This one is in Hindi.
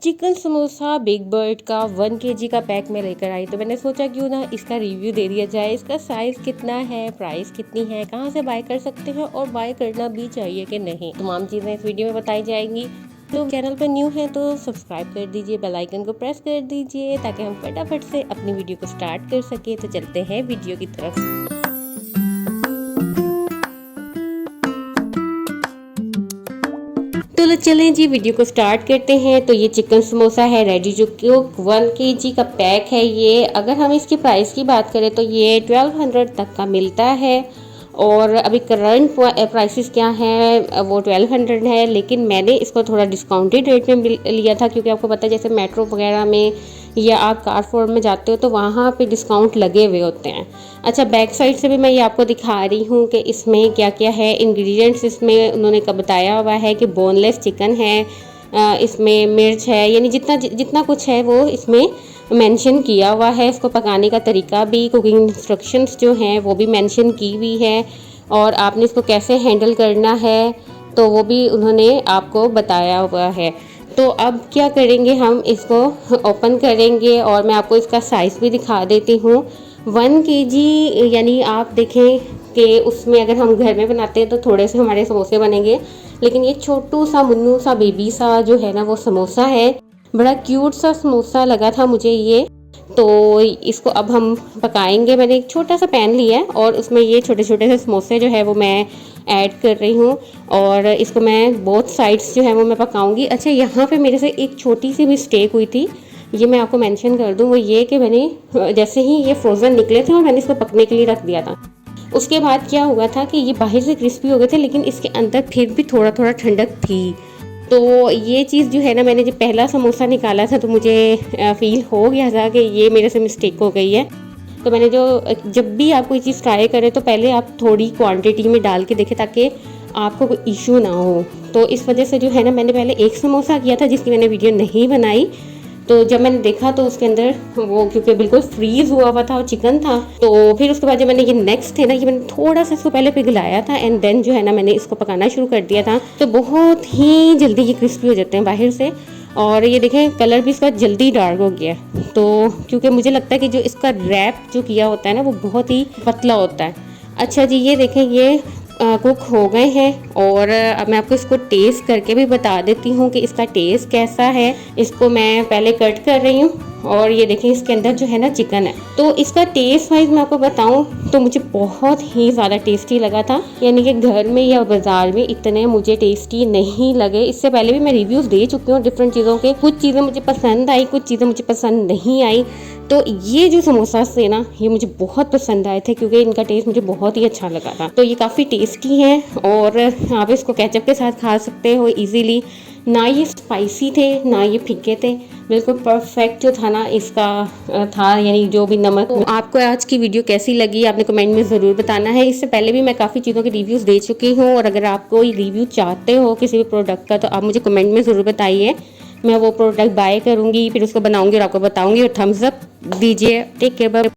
चिकन समोसा बिग बर्ड का 1 केजी का पैक में लेकर आई, तो मैंने सोचा क्यों ना इसका रिव्यू दे दिया जाए। इसका साइज़ कितना है, प्राइस कितनी है, कहाँ से बाय कर सकते हैं और बाय करना भी चाहिए कि नहीं, तमाम चीज़ें इस वीडियो में बताई जाएंगी। तो चैनल पर न्यू है तो सब्सक्राइब कर दीजिए, बेल आइकन को प्रेस कर दीजिए ताकि हम फटाफट से अपनी वीडियो को स्टार्ट कर सके। तो चलते हैं वीडियो की तरफ। तो चलें जी, वीडियो को स्टार्ट करते हैं। तो ये चिकन समोसा है रेडी टू कुक, 1 केजी का पैक है ये। अगर हम इसकी प्राइस की बात करें तो ये 1200 तक का मिलता है और अभी करंट प्राइसेस क्या हैं वो 1200 है, लेकिन मैंने इसको थोड़ा डिस्काउंटेड रेट में लिया था क्योंकि आपको पता है जैसे मेट्रो वगैरह में या आप कारफोर में जाते हो तो वहाँ पे डिस्काउंट लगे हुए होते हैं। अच्छा, बैक साइड से भी मैं ये आपको दिखा रही हूँ कि इसमें क्या क्या है। इंग्रेडिएंट्स इसमें उन्होंने कब बताया हुआ है कि बोनलेस चिकन है, इसमें मिर्च है, यानी जितना जितना कुछ है वो इसमें मेंशन किया हुआ है। इसको पकाने का तरीका भी, कुकिंग इंस्ट्रक्शंस जो हैं वो भी मेंशन की हुई है और आपने इसको कैसे हैंडल करना है तो वो भी उन्होंने आपको बताया हुआ है। तो अब क्या करेंगे, हम इसको ओपन करेंगे और मैं आपको इसका साइज़ भी दिखा देती हूँ। 1 केजी यानी आप देखें कि उसमें अगर हम घर में बनाते हैं तो थोड़े से हमारे समोसे बनेंगे, लेकिन ये छोटू सा मुन्नू सा बेबी सा जो है ना वो समोसा है। बड़ा क्यूट सा समोसा लगा था मुझे ये। तो इसको अब हम पकाएंगे। मैंने एक छोटा सा पैन लिया है और उसमें ये छोटे छोटे से समोसे जो है वो मैं ऐड कर रही हूँ और इसको मैं बोथ साइड्स जो है वो मैं पकाऊंगी। अच्छा, यहाँ पे मेरे से एक छोटी सी मिस्टेक हुई थी, ये मैं आपको मेंशन कर दूँ। वो ये कि मैंने जैसे ही ये फ्रोज़न निकले थे और मैंने इसको पकने के लिए रख दिया था, उसके बाद क्या हुआ था कि ये बाहर से क्रिस्पी हो गए थे लेकिन इसके अंदर फिर भी थोड़ा थोड़ा ठंडक थी। तो ये चीज़ जो है ना, मैंने जब पहला समोसा निकाला था तो मुझे फील हो गया था कि ये मेरे से मिस्टेक हो गई है। तो मैंने जब भी आप कोई चीज़ ट्राई करें तो पहले आप थोड़ी क्वांटिटी में डाल के देखें ताकि आपको कोई इशू ना हो। तो इस वजह से जो है ना, मैंने पहले एक समोसा किया था जिसकी मैंने वीडियो नहीं बनाई। तो जब मैंने देखा तो उसके अंदर वो क्योंकि बिल्कुल फ्रीज़ हुआ हुआ था और चिकन था, तो फिर उसके बाद जब मैंने ये नेक्स्ट थे ना, ये मैंने थोड़ा सा इसको पहले पिघलाया था एंड देन जो है ना मैंने इसको पकाना शुरू कर दिया था। तो बहुत ही जल्दी ये क्रिस्पी हो जाते हैं बाहर से और ये देखें कलर भी इसका जल्दी डार्क हो गया। तो क्योंकि मुझे लगता है कि जो इसका रैप जो किया होता है ना वो बहुत ही पतला होता है। अच्छा जी, ये देखें ये कुक हो गए हैं और अब मैं आपको इसको टेस्ट करके भी बता देती हूँ कि इसका टेस्ट कैसा है। इसको मैं पहले कट कर रही हूँ और ये देखें इसके अंदर जो है ना चिकन है। तो इसका टेस्ट वाइज मैं आपको बताऊँ तो मुझे बहुत ही ज़्यादा टेस्टी लगा था, यानी कि घर में या बाज़ार में इतने मुझे टेस्टी नहीं लगे। इससे पहले भी मैं रिव्यूज़ दे चुकी हूँ डिफरेंट चीज़ों के, कुछ चीज़ें मुझे पसंद आई, कुछ चीज़ें मुझे पसंद नहीं आई। तो ये जो समोसा थे ना ये मुझे बहुत पसंद आए थे क्योंकि इनका टेस्ट मुझे बहुत ही अच्छा लगा था। तो ये काफ़ी टेस्टी हैं और आप इसको केचप के साथ खा सकते हो इजीली। ना ये स्पाइसी थे ना ये फीके थे, बिल्कुल परफेक्ट जो था ना इसका था, यानी जो भी नमक। तो आपको आज की वीडियो कैसी लगी आपने कमेंट में ज़रूर बताना है। इससे पहले भी मैं काफ़ी चीज़ों के रिव्यूज़ दे चुकी हूँ और अगर आप कोई रिव्यू चाहते हो किसी भी प्रोडक्ट का तो आप मुझे कमेंट में ज़रूर बताइए। मैं वो प्रोडक्ट बाय करूँगी, फिर उसको बनाऊँगी और आपको बताऊँगी और थम्स अप दीजिए। Take care, bye.